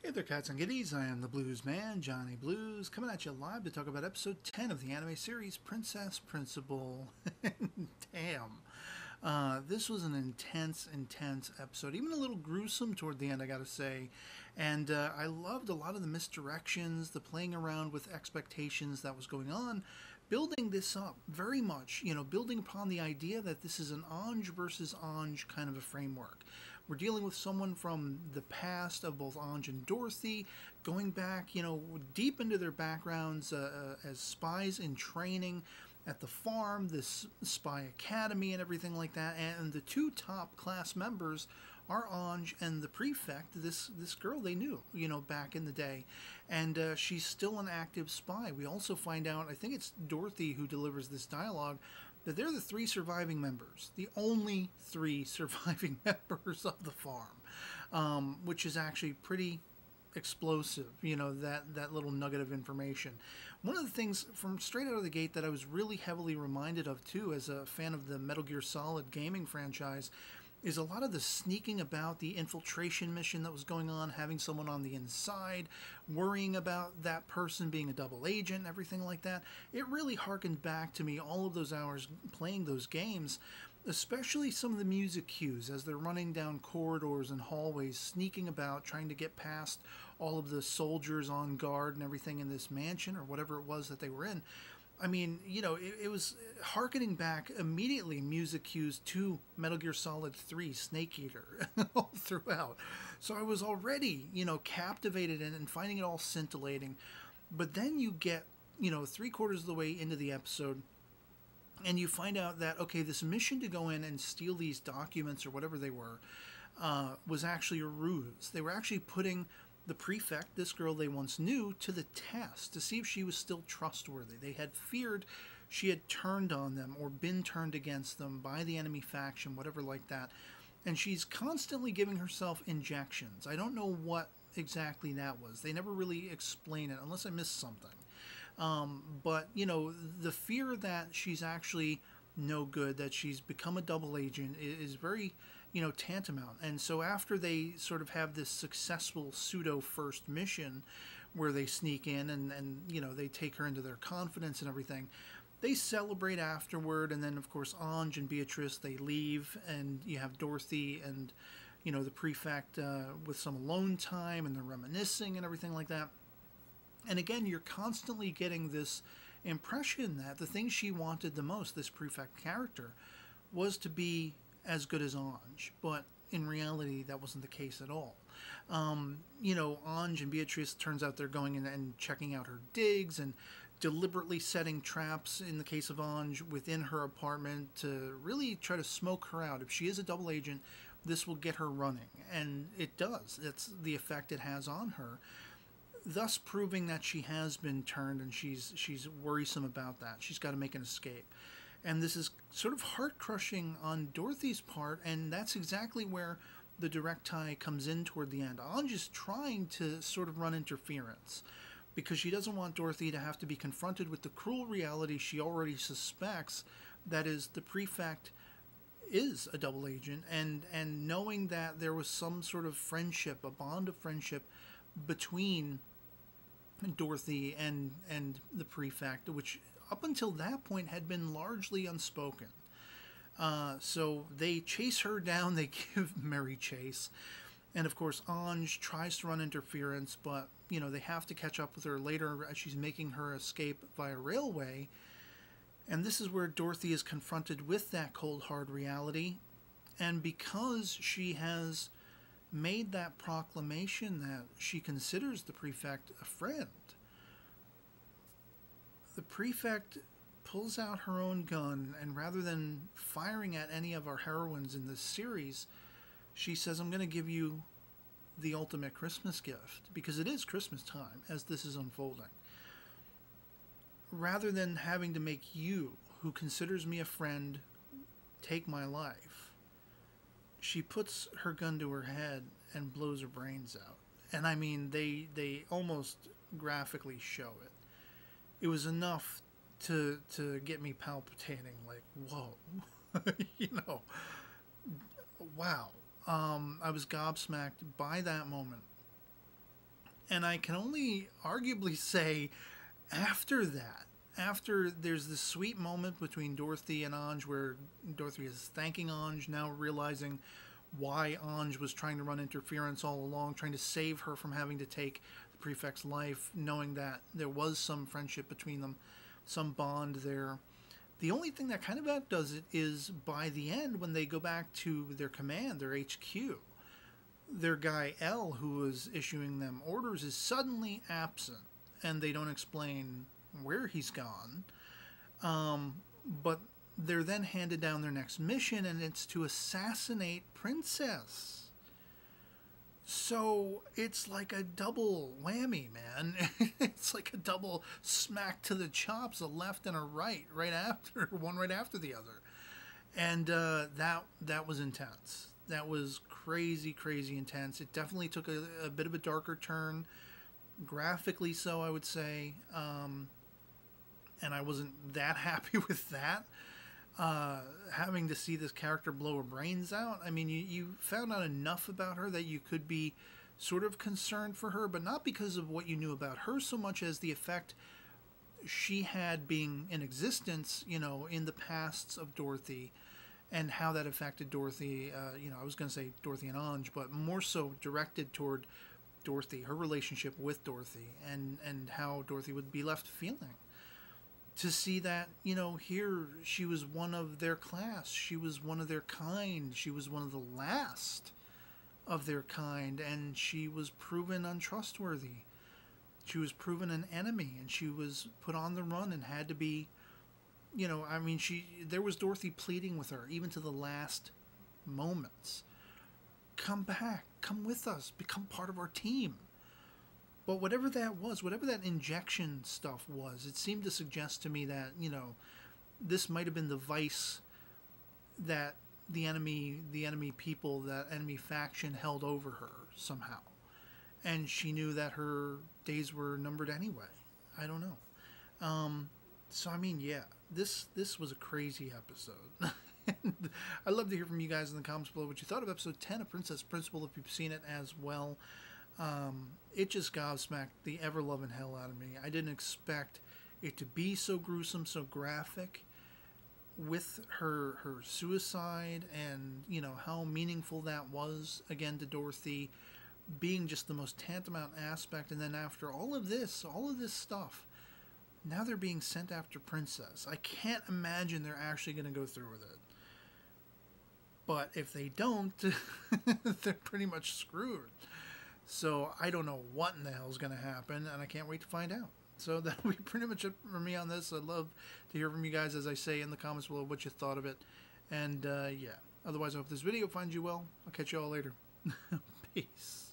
Hey there, cats and kitties. I am the Blues Man, Johnny Blues, coming at you live to talk about episode 10 of the anime series, Princess Principal. Damn. This was an intense episode, even a little gruesome toward the end, I gotta say. And I loved a lot of the misdirections, the playing around with expectations that was going on, building this up very much, building upon the idea that this is an Ange versus Ange kind of a framework. We're dealing with someone from the past of both Ange and Dorothy, going back, deep into their backgrounds as spies in training at the farm, this spy academy and everything like that. And the two top class members are Ange and the prefect, this girl they knew, back in the day. And she's still an active spy. We also find out, I think it's Dorothy who delivers this dialogue, that they're the three surviving members, the only three surviving members of the farm, which is actually pretty explosive, that little nugget of information. One of the things from straight out of the gate that I was really heavily reminded of, too, as a fan of the Metal Gear Solid gaming franchise, is a lot of the sneaking about, the infiltration mission that was going on, having someone on the inside, worrying about that person being a double agent and everything like that. It really harkened back to me all of those hours playing those games, especially some of the music cues as they're running down corridors and hallways, sneaking about, trying to get past all of the soldiers on guard and everything in this mansion or whatever it was that they were in. I mean, it was hearkening back immediately music cues to Metal Gear Solid 3 Snake Eater all throughout. So I was already, captivated and finding it all scintillating. But then you get, 3/4 of the way into the episode, and you find out that, okay, this mission to go in and steal these documents or whatever they were was actually a ruse. They were actually putting the prefect, this girl they once knew, to the test to see if she was still trustworthy. They had feared she had turned on them or been turned against them by the enemy faction, whatever like that. And she's constantly giving herself injections. I don't know what exactly that was. They never really explain it unless I missed something. But, the fear that she's actually no good, that she's become a double agent is very, tantamount. And so after they sort of have this successful pseudo first mission where they sneak in and they take her into their confidence and everything, they celebrate afterward. And then, of course, Ange and Beatrice, they leave, and you have Dorothy and, the prefect with some alone time, and they're reminiscing and everything like that. And again, you're constantly getting this impression that the thing she wanted the most, this prefect character, was to be as good as Ange. But in reality, that wasn't the case at all. Ange and Beatrice, turns out they're going in and checking out her digs and deliberately setting traps, in the case of Ange, within her apartment to really try to smoke her out. If she is a double agent, this will get her running. And it does. That's the effect it has on her, thus proving that she has been turned, and she's worrisome about that. She's got to make an escape. And this is sort of heart-crushing on Dorothy's part, and that's exactly where the direct tie comes in toward the end. Ange is trying to sort of run interference because she doesn't want Dorothy to have to be confronted with the cruel reality she already suspects, that is, the prefect is a double agent, and knowing that there was some sort of friendship, a bond of friendship between Dorothy and the prefect, which up until that point had been largely unspoken. So they chase her down, they give Mary chase, and of course Ange tries to run interference, but they have to catch up with her later as she's making her escape via railway. And this is where Dorothy is confronted with that cold hard reality, and because she has made that proclamation that she considers the prefect a friend, the prefect pulls out her own gun, and rather than firing at any of our heroines in this series, she says, I'm going to give you the ultimate Christmas gift, because it is Christmas time as this is unfolding. Rather than having to make you, who considers me a friend, take my life, she puts her gun to her head and blows her brains out. And I mean, they almost graphically show it. It was enough to get me palpitating, like, whoa. Wow. I was gobsmacked by that moment. And I can only arguably say after that, after there's this sweet moment between Dorothy and Ange where Dorothy is thanking Ange, now realizing why Ange was trying to run interference all along, trying to save her from having to take the prefect's life, knowing that there was some friendship between them, some bond there. The only thing that kind of outdoes it is by the end when they go back to their command, their HQ. Their guy L, who was issuing them orders, is suddenly absent, and they don't explain where he's gone. But they're then handed down their next mission, and it's to assassinate Princess. So it's like a double whammy, man. It's like a double smack to the chops, a left and a right, one right after the other. And that was intense. That was crazy, crazy intense. It definitely took a bit of a darker turn, graphically so, I would say. And I wasn't that happy with that. Having to see this character blow her brains out. I mean, you found out enough about her that you could be sort of concerned for her, but not because of what you knew about her so much as the effect she had being in existence, you know, in the pasts of Dorothy, and how that affected Dorothy. You know, I was going to say Dorothy and Ange, but more so directed toward Dorothy, her relationship with Dorothy, and how Dorothy would be left feeling. To see that, you know, here she was one of their class, she was one of their kind, she was one of the last of their kind, and she was proven untrustworthy. She was proven an enemy, and she was put on the run and had to be, you know, I mean, there was Dorothy pleading with her, even to the last moments. Come back, come with us, become part of our team. But whatever that was, whatever that injection stuff was, it seemed to suggest to me that, you know, this might have been the vice that the enemy people, that enemy faction held over her somehow. And she knew that her days were numbered anyway. I don't know. So, I mean, yeah, this was a crazy episode. I'd love to hear from you guys in the comments below what you thought of episode 10 of Princess Principal, if you've seen it as well. It just gobsmacked the ever-loving hell out of me. I didn't expect it to be so gruesome, so graphic, with her suicide, and, you know, how meaningful that was, again, to Dorothy, being just the most tantamount aspect. And then after all of this stuff, now they're being sent after Princess. I can't imagine they're actually going to go through with it. But if they don't, they're pretty much screwed. So I don't know what in the hell is going to happen, and I can't wait to find out. So that'll be pretty much it for me on this. I'd love to hear from you guys, as I say, in the comments below what you thought of it. And yeah, otherwise I hope this video finds you well. I'll catch you all later. Peace.